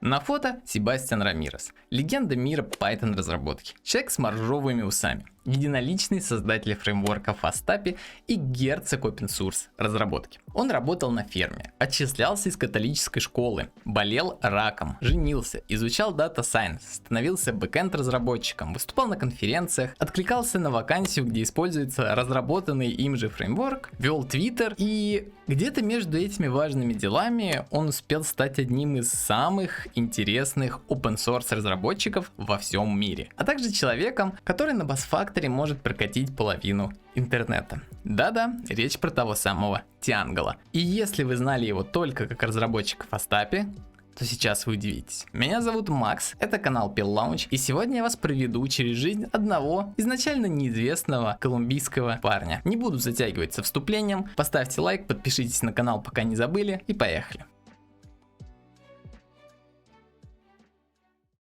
На фото Себастьян Рамирес, легенда мира Python разработки, человек с моржовыми усами, единоличный создатель фреймворка Фастапи и герцог open source разработки. Он работал на ферме, отчислялся из католической школы, болел раком, женился, изучал Data Science, становился бэкэнд разработчиком, выступал на конференциях, откликался на вакансию, где используется разработанный им же фреймворк, вел Twitter, и где-то между этими важными делами он успел стать одним из самых интересных open source разработчиков во всем мире, а также человеком, который на Bassfactory может прокатить половину интернета. Да-да, речь про того самого Тиангала. И если вы знали его только как разработчика Фастапи, то сейчас вы удивитесь. Меня зовут Макс, это канал Pill Lounge, и сегодня я вас проведу через жизнь одного изначально неизвестного колумбийского парня. Не буду затягивать со вступлением, поставьте лайк, подпишитесь на канал, пока не забыли, и поехали.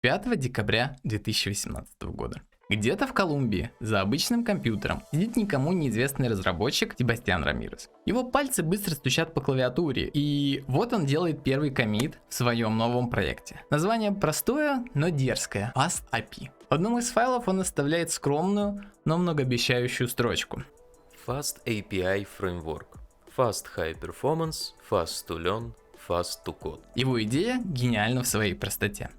5 декабря 2018 года. Где-то в Колумбии за обычным компьютером сидит никому неизвестный разработчик Себастьян Рамирес. Его пальцы быстро стучат по клавиатуре, и вот он делает первый коммит в своем новом проекте. Название простое, но дерзкое – FastAPI. В одном из файлов он оставляет скромную, но многообещающую строчку. Fast API Framework. Fast High Performance, Fast to Learn, Fast to Code. Его идея гениальна в своей простоте.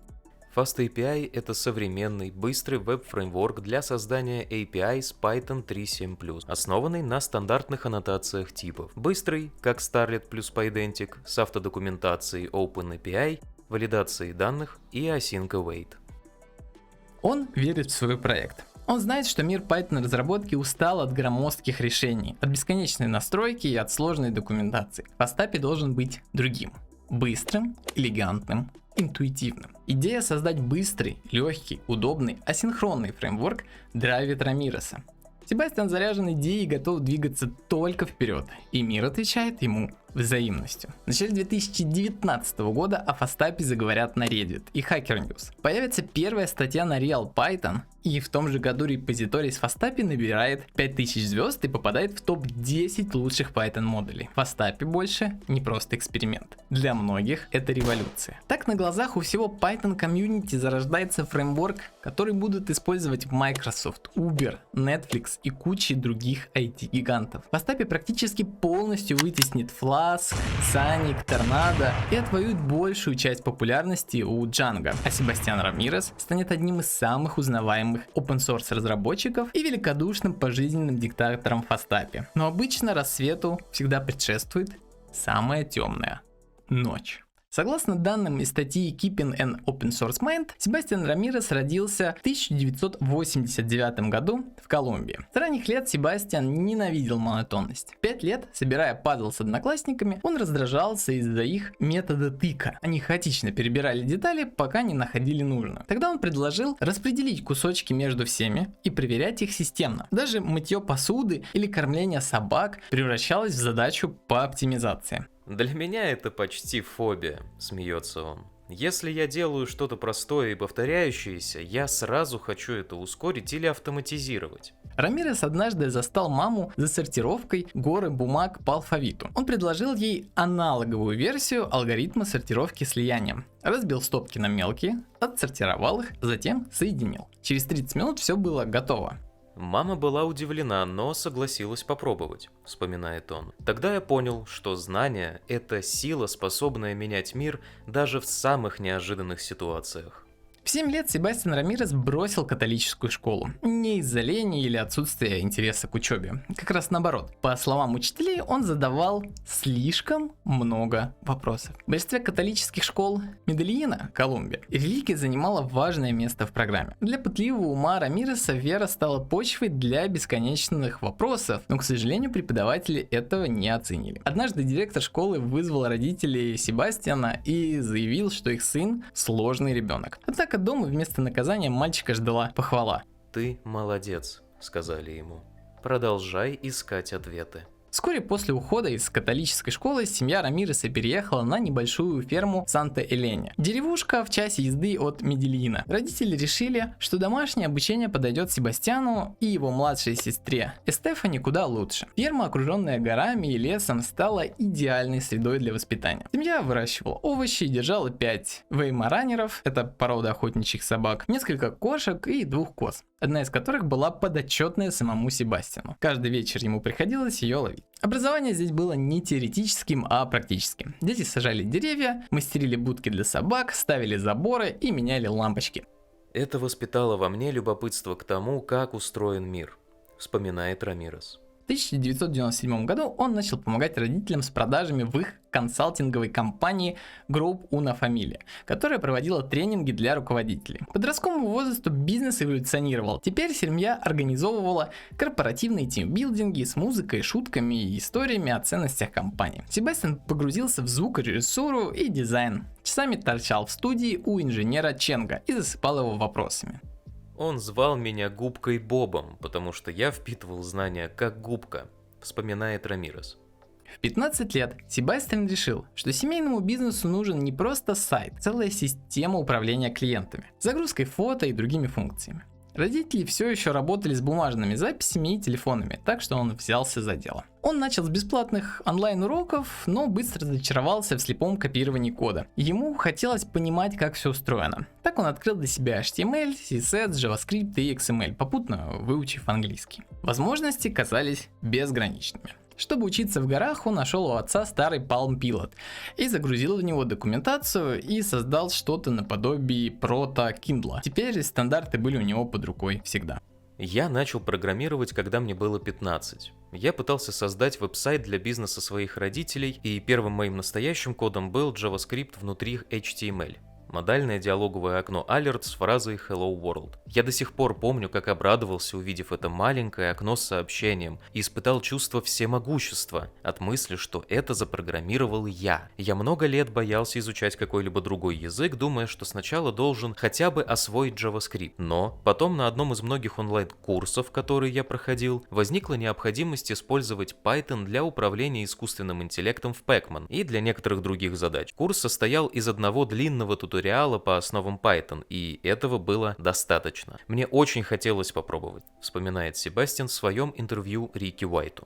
Fast API — это современный, быстрый веб-фреймворк для создания API с Python 3.7+, основанный на стандартных аннотациях типов. Быстрый, как Starlet плюс Pydantic, с автодокументацией OpenAPI, валидацией данных и async await. Он верит в свой проект. Он знает, что мир Python разработки устал от громоздких решений, от бесконечной настройки и от сложной документации. FastAPI должен быть другим. Быстрым, элегантным, интуитивным. Идея создать быстрый, легкий, удобный, асинхронный фреймворк драйвит Рамиреса. Себастьян заряжен идеей и готов двигаться только вперед, и мир отвечает ему взаимностью. В начале 2019 года о FastAPI заговорят на Reddit и Hacker News. Появится первая статья на Real Python, и в том же году репозиторий с FastAPI набирает 5000 звезд и попадает в топ-10 лучших Python модулей. FastAPI больше не просто эксперимент. Для многих это революция. Так на глазах у всего Python комьюнити зарождается фреймворк, который будут использовать Microsoft, Uber, Netflix и куча других IT-гигантов. FastAPI практически полностью вытеснит Flask, Sonic, Tornado и отвоюет большую часть популярности у Django, а Себастьян Рамирес станет одним из самых узнаваемых open source разработчиков и великодушным пожизненным диктатором FastAPI. Но обычно рассвету всегда предшествует самая темная ночь. Согласно данным из статьи Keeping an Open Source Mind, Себастьян Рамирес родился в 1989 году в Колумбии. С ранних лет Себастьян ненавидел монотонность. 5 лет, собирая пазл с одноклассниками, он раздражался из-за их метода тыка. Они хаотично перебирали детали, пока не находили нужную. Тогда он предложил распределить кусочки между всеми и проверять их системно. Даже мытье посуды или кормление собак превращалось в задачу по оптимизации. Для меня это почти фобия, смеется он. Если я делаю что-то простое и повторяющееся, я сразу хочу это ускорить или автоматизировать. Рамирес однажды застал маму за сортировкой горы бумаг по алфавиту. Он предложил ей аналоговую версию алгоритма сортировки слиянием. Разбил стопки на мелкие, отсортировал их, затем соединил. Через 30 минут все было готово. Мама была удивлена, но согласилась попробовать, вспоминает он. Тогда я понял, что знание – это сила, способная менять мир даже в самых неожиданных ситуациях. В 7 лет Себастьян Рамирес бросил католическую школу. Не из-за лени или отсутствия интереса к учебе. Как раз наоборот. По словам учителей, он задавал слишком много вопросов. В большинстве католических школ Медельина, Колумбия, религия занимала важное место в программе. Для пытливого ума Рамиреса вера стала почвой для бесконечных вопросов, но, к сожалению, преподаватели этого не оценили. Однажды директор школы вызвал родителей Себастьяна и заявил, что их сын сложный ребенок. Однако дома вместо наказания мальчика ждала похвала. «Ты молодец», — сказали ему. «Продолжай искать ответы». Вскоре после ухода из католической школы семья Рамиреса переехала на небольшую ферму Санта-Элене. Деревушка в часе езды от Медельина. Родители решили, что домашнее обучение подойдет Себастьяну и его младшей сестре Эстефани куда лучше. Ферма, окруженная горами и лесом, стала идеальной средой для воспитания. Семья выращивала овощи и держала 5 веймаранеров, это порода охотничьих собак, несколько кошек и 2 коз, одна из которых была подотчетная самому Себастьяну. Каждый вечер ему приходилось ее ловить. Образование здесь было не теоретическим, а практическим. Дети сажали деревья, мастерили будки для собак, ставили заборы и меняли лампочки. Это воспитало во мне любопытство к тому, как устроен мир, вспоминает Рамирес. В 1997 году он начал помогать родителям с продажами в их консалтинговой компании Group Una Familia, которая проводила тренинги для руководителей. К подростковому возрасту бизнес эволюционировал. Теперь семья организовывала корпоративные тимбилдинги с музыкой, шутками и историями о ценностях компании. Себастьян погрузился в звукорежиссуру и дизайн. Часами торчал в студии у инженера Ченга и засыпал его вопросами. Он звал меня губкой Бобом, потому что я впитывал знания как губка, вспоминает Рамирес. В 15 лет Себастьян решил, что семейному бизнесу нужен не просто сайт, целая система управления клиентами, загрузкой фото и другими функциями. Родители все еще работали с бумажными записями и телефонами, так что он взялся за дело. Он начал с бесплатных онлайн-уроков, но быстро разочаровался в слепом копировании кода. Ему хотелось понимать, как все устроено. Так он открыл для себя HTML, CSS, JavaScript и XML, попутно выучив английский. Возможности казались безграничными. Чтобы учиться в горах, он нашел у отца старый Palm Pilot и загрузил в него документацию и создал что-то наподобие прото-Kindle. Теперь стандарты были у него под рукой всегда. Я начал программировать, когда мне было 15. Я пытался создать веб-сайт для бизнеса своих родителей, и первым моим настоящим кодом был JavaScript внутри HTML. Модальное диалоговое окно Alert с фразой Hello World. Я до сих пор помню, как обрадовался, увидев это маленькое окно с сообщением, и испытал чувство всемогущества от мысли, что это запрограммировал я. Я много лет боялся изучать какой-либо другой язык, думая, что сначала должен хотя бы освоить JavaScript. Но потом на одном из многих онлайн-курсов, которые я проходил, возникла необходимость использовать Python для управления искусственным интеллектом в Pac-Man и для некоторых других задач. Курс состоял из одного длинного туториала по основам Python, и этого было достаточно. Мне очень хотелось попробовать, вспоминает Себастьян в своем интервью Рики Уайту.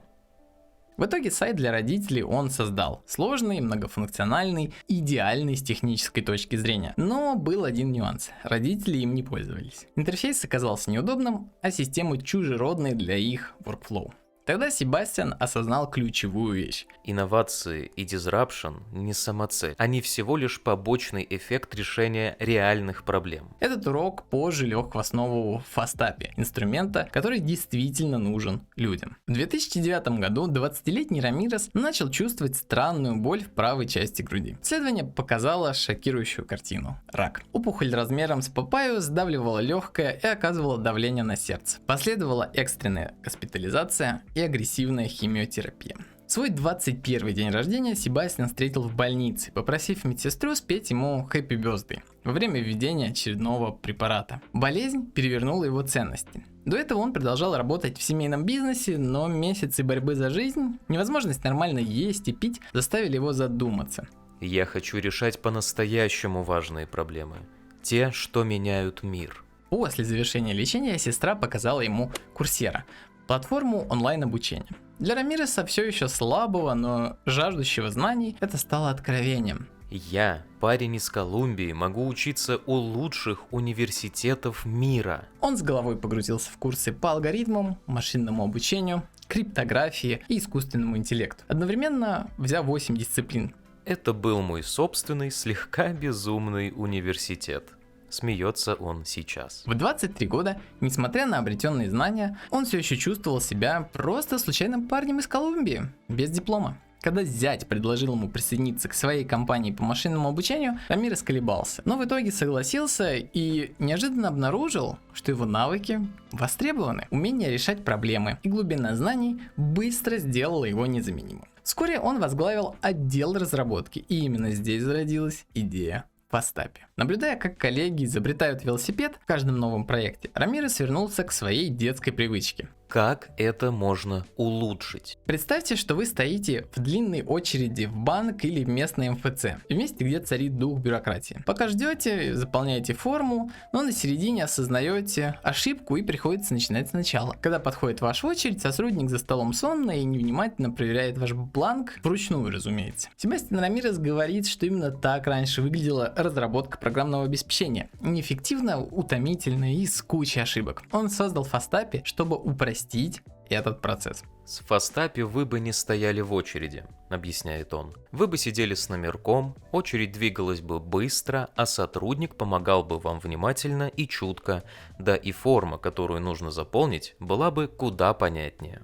В итоге сайт для родителей он создал. Сложный, многофункциональный, идеальный с технической точки зрения. Но был один нюанс. Родители им не пользовались. Интерфейс оказался неудобным, а системы чужеродной для их workflow. Тогда Себастьян осознал ключевую вещь. Инновации и disruption не самоцель, они всего лишь побочный эффект решения реальных проблем. Этот урок позже лег в основу Фастапи, инструмента, который действительно нужен людям. В 2009 году 20-летний Рамирес начал чувствовать странную боль в правой части груди. Исследование показало шокирующую картину. Рак. Опухоль размером с папайю сдавливала легкое и оказывала давление на сердце. Последовала экстренная госпитализация и агрессивная химиотерапия. Свой 21 день рождения Себастьян встретил в больнице, попросив медсестру спеть ему Happy Birthday во время введения очередного препарата. Болезнь перевернула его ценности. До этого он продолжал работать в семейном бизнесе, но месяцы борьбы за жизнь, невозможность нормально есть и пить заставили его задуматься. Я хочу решать по-настоящему важные проблемы. Те, что меняют мир. После завершения лечения сестра показала ему Курсера, платформу онлайн-обучения. Для Рамиреса, все еще слабого, но жаждущего знаний, это стало откровением. Я, парень из Колумбии, могу учиться у лучших университетов мира. Он с головой погрузился в курсы по алгоритмам, машинному обучению, криптографии и искусственному интеллекту, одновременно взяв 8 дисциплин. Это был мой собственный, слегка безумный университет. Смеется он сейчас. В 23 года, несмотря на обретенные знания, он все еще чувствовал себя просто случайным парнем из Колумбии, без диплома. Когда зять предложил ему присоединиться к своей компании по машинному обучению, Рамирес колебался, но в итоге согласился и неожиданно обнаружил, что его навыки востребованы. Умение решать проблемы и глубина знаний быстро сделало его незаменимым. Вскоре он возглавил отдел разработки, и именно здесь зародилась идея Фастапи. Наблюдая, как коллеги изобретают велосипед в каждом новом проекте, Рамирес вернулся к своей детской привычке. как это можно улучшить. Представьте, что вы стоите в длинной очереди в банк или в местный МФЦ, в месте, где царит дух бюрократии. Пока ждете, заполняете форму, но на середине осознаете ошибку и приходится начинать сначала. Когда подходит ваша очередь, сотрудник за столом сонно и невнимательно проверяет ваш бланк, вручную, разумеется. Себастьян Рамирес говорит, что именно так раньше выглядела разработка программного обеспечения. Неэффективно, утомительно и с кучей ошибок. Он создал Фастапи, чтобы упростить этот процесс. С Фастапи вы бы не стояли в очереди, объясняет он. Вы бы сидели с номерком, очередь двигалась бы быстро, а сотрудник помогал бы вам внимательно и чутко, да и форма, которую нужно заполнить, была бы куда понятнее.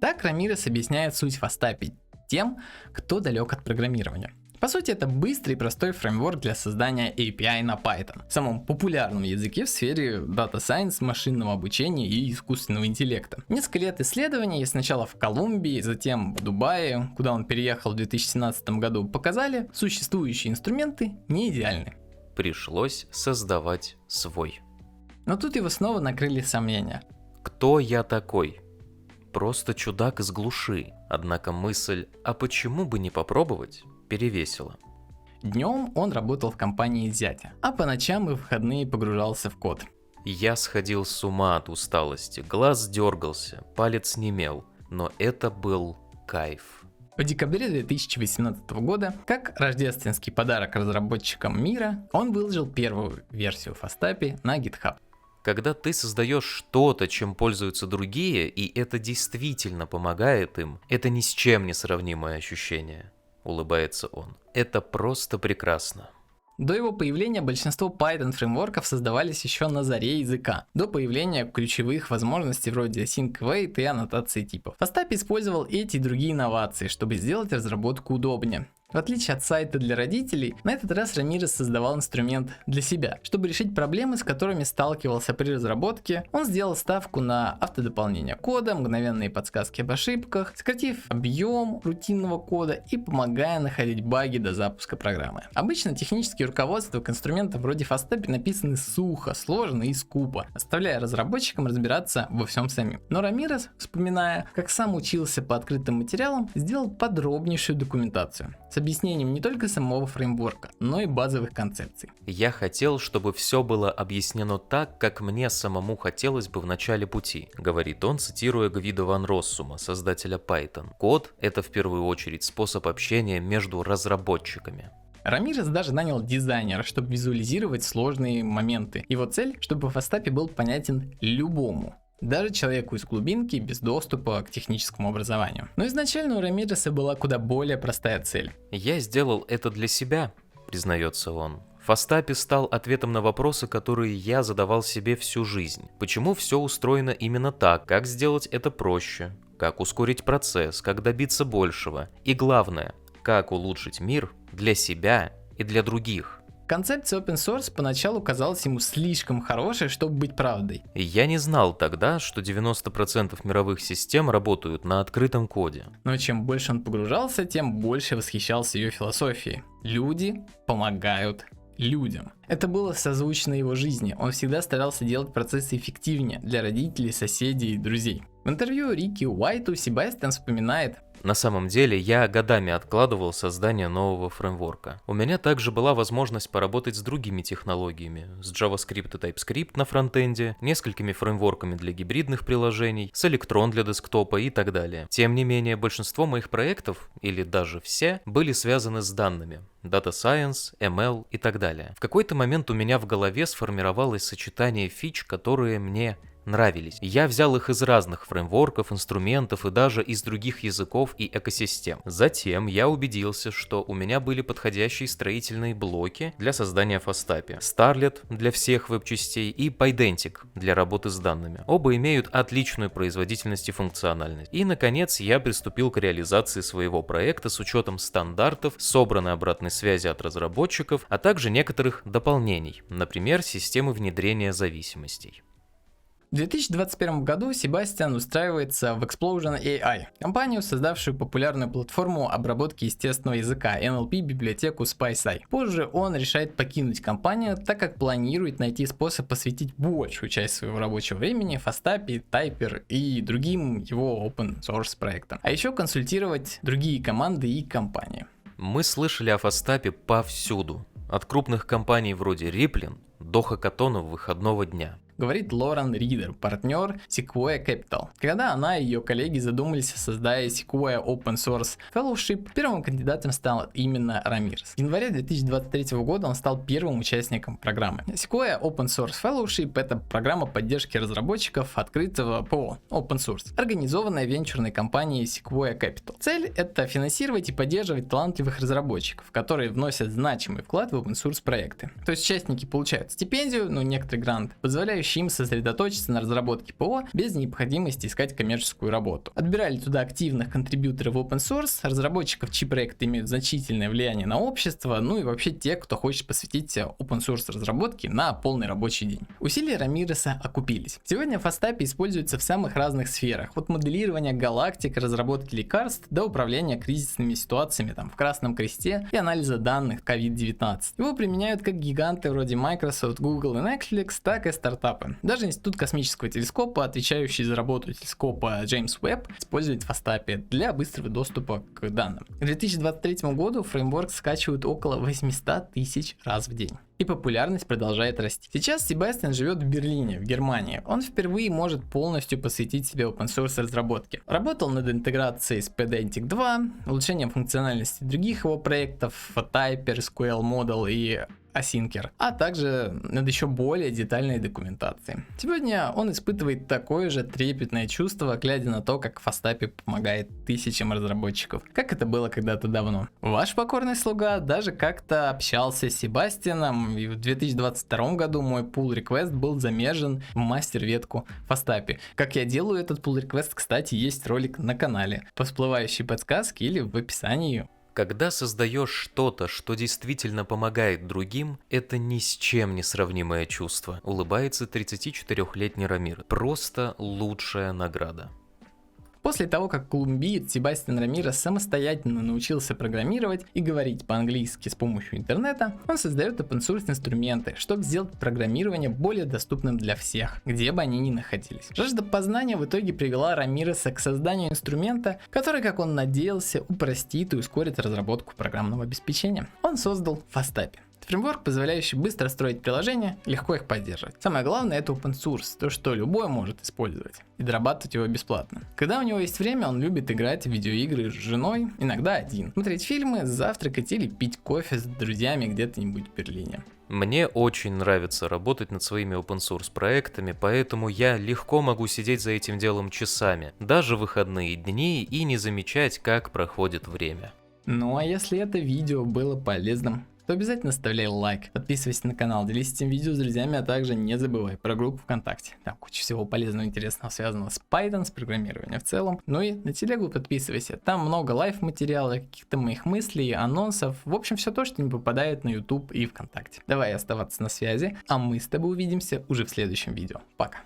Так Рамирес объясняет суть Фастапи тем, кто далек от программирования. По сути, это быстрый и простой фреймворк для создания API на Python, самом популярном языке в сфере Data Science, машинного обучения и искусственного интеллекта. Несколько лет исследований, сначала в Колумбии, затем в Дубае, куда он переехал в 2017 году, показали, существующие инструменты не идеальны. Пришлось создавать свой. Но тут его снова накрыли сомнения. Кто я такой? Просто чудак из глуши. Однако мысль «а почему бы не попробовать?» перевесила. Днем он работал в компании зятя, а по ночам и выходные погружался в код. Я сходил с ума от усталости, глаз дергался, палец немел, но это был кайф. В декабре 2018 года, как рождественский подарок разработчикам мира, он выложил первую версию Фастапи на GitHub. Когда ты создаешь что-то, чем пользуются другие, и это действительно помогает им, это ни с чем не сравнимое ощущение. Улыбается он. Это просто прекрасно. До его появления большинство Python фреймворков создавались еще на заре языка, до появления ключевых возможностей вроде Async Await и аннотации типов. Фастапи использовал эти и другие инновации, чтобы сделать разработку удобнее. В отличие от сайта для родителей, на этот раз Рамирес создавал инструмент для себя. Чтобы решить проблемы, с которыми сталкивался при разработке, он сделал ставку на автодополнение кода, мгновенные подсказки об ошибках, сократив объем рутинного кода и помогая находить баги до запуска программы. Обычно технические руководства к инструментам вроде Фастапи написаны сухо, сложно и скупо, оставляя разработчикам разбираться во всем самим. Но Рамирес, вспоминая, как сам учился по открытым материалам, сделал подробнейшую документацию с объяснением не только самого фреймворка, но и базовых концепций. Я хотел, чтобы все было объяснено так, как мне самому хотелось бы в начале пути, говорит он, цитируя Гвидо ван Россума, создателя Python. Код — это в первую очередь способ общения между разработчиками. Рамирес даже нанял дизайнера, чтобы визуализировать сложные моменты. Его цель, чтобы Фастапи был понятен любому. Даже человеку из глубинки без доступа к техническому образованию. Но изначально у Рамиреса была куда более простая цель. Я сделал это для себя, признается он. Фастапи стал ответом на вопросы, которые я задавал себе всю жизнь. Почему все устроено именно так? Как сделать это проще? Как ускорить процесс? Как добиться большего? И главное, как улучшить мир для себя и для других? Концепция open source поначалу казалась ему слишком хорошей, чтобы быть правдой. Я не знал тогда, что 90% мировых систем работают на открытом коде. Но чем больше он погружался, тем больше восхищался ее философией. Люди помогают людям. Это было созвучно его жизни. Он всегда старался делать процессы эффективнее для родителей, соседей и друзей. В интервью Рики Уайту Себастьян вспоминает: на самом деле, я годами откладывал создание нового фреймворка. У меня также была возможность поработать с другими технологиями, с JavaScript и TypeScript на фронтенде, несколькими фреймворками для гибридных приложений, с Electron для десктопа и так далее. Тем не менее, большинство моих проектов, или даже все, были связаны с данными. Data Science, ML и так далее. В какой-то момент у меня в голове сформировалось сочетание фич, которые мне нравились. Я взял их из разных фреймворков, инструментов и даже из других языков и экосистем. Затем я убедился, что у меня были подходящие строительные блоки для создания Фастапи. Starlet для всех веб-частей и Pydantic для работы с данными. Оба имеют отличную производительность и функциональность. И, наконец, я приступил к реализации своего проекта с учетом стандартов, собранной обратной связи от разработчиков, а также некоторых дополнений, например, системы внедрения зависимостей. В 2021 году Себастьян устраивается в Explosion AI, компанию, создавшую популярную платформу обработки естественного языка NLP-библиотеку SpiceEye. Позже он решает покинуть компанию, так как планирует найти способ посвятить большую часть своего рабочего времени Фастапи, Тайпер и другим его open source проектам, а еще консультировать другие команды и компании. Мы слышали о Фастапе повсюду, от крупных компаний вроде Rippling до хакатонов выходного дня. Говорит Лорен Ридер, партнер Sequoia Capital. Когда она и ее коллеги задумались, создая Sequoia Open Source Fellowship, первым кандидатом стал именно Рамирес. В январе 2023 года он стал первым участником программы. Sequoia Open Source Fellowship — это программа поддержки разработчиков открытого ПО Open Source, организованная венчурной компанией Sequoia Capital. Цель — это финансировать и поддерживать талантливых разработчиков, которые вносят значимый вклад в open source проекты. То есть участники получают стипендию, некоторый грант, позволяющий им сосредоточиться на разработке ПО без необходимости искать коммерческую работу. Отбирали туда активных контрибьюторов в open source, разработчиков, чьи проекты имеют значительное влияние на общество, и вообще тех, кто хочет посвятить open source разработке на полный рабочий день. Усилия Рамиреса окупились. Сегодня Фастапи используется в самых разных сферах, от моделирования галактик, разработки лекарств до управления кризисными ситуациями в Красном Кресте и анализа данных COVID-19. Его применяют как гиганты вроде Microsoft, Google и Netflix, так и стартапы. Даже Институт космического телескопа, отвечающий за работу телескопа Джеймс Уэбб, использует Фастапи для быстрого доступа к данным. К 2023 году фреймворк скачивают около 800 тысяч раз в день. И популярность продолжает расти. Сейчас Себастьян живет в Берлине, в Германии. Он впервые может полностью посвятить себе open source разработке. Работал над интеграцией с Pedantic 2, улучшением функциональности других его проектов, Typer, SQL Model и Asyncer, а также над еще более детальной документацией. Сегодня он испытывает такое же трепетное чувство, глядя на то, как Фастапи помогает тысячам разработчиков, как это было когда-то давно. Ваш покорный слуга даже как-то общался с Себастьяном, и в 2022 году мой pull request был замержен в мастер-ветку Фастапи. Как я делаю этот pull request, кстати, есть ролик на канале по всплывающей подсказке или в описании. Когда создаешь что-то, что действительно помогает другим, это ни с чем не сравнимое чувство, улыбается 34-летний Рамир. Просто лучшая награда. После того, как колумбиец Себастьян Рамирес самостоятельно научился программировать и говорить по-английски с помощью интернета, он создает open source инструменты, чтобы сделать программирование более доступным для всех, где бы они ни находились. Жажда познания в итоге привела Рамиреса к созданию инструмента, который, как он надеялся, упростит и ускорит разработку программного обеспечения. Он создал Фастапи. Фреймворк, позволяющий быстро строить приложения, легко их поддерживать. Самое главное — это open source, то, что любой может использовать, и дорабатывать его бесплатно. Когда у него есть время, он любит играть в видеоигры с женой, иногда один, смотреть фильмы, завтракать или пить кофе с друзьями где-то-нибудь в Берлине. Мне очень нравится работать над своими open source проектами, поэтому я легко могу сидеть за этим делом часами, даже в выходные дни, и не замечать, как проходит время. Ну а если это видео было полезным, то обязательно оставляй лайк, подписывайся на канал, делись этим видео с друзьями, а также не забывай про группу ВКонтакте. Там куча всего полезного и интересного, связанного с Python, с программированием в целом. Ну и на телегу подписывайся, там много лайв-материала, каких-то моих мыслей, анонсов, в общем все то, что не попадает на YouTube и ВКонтакте. Давай оставаться на связи, а мы с тобой увидимся уже в следующем видео. Пока!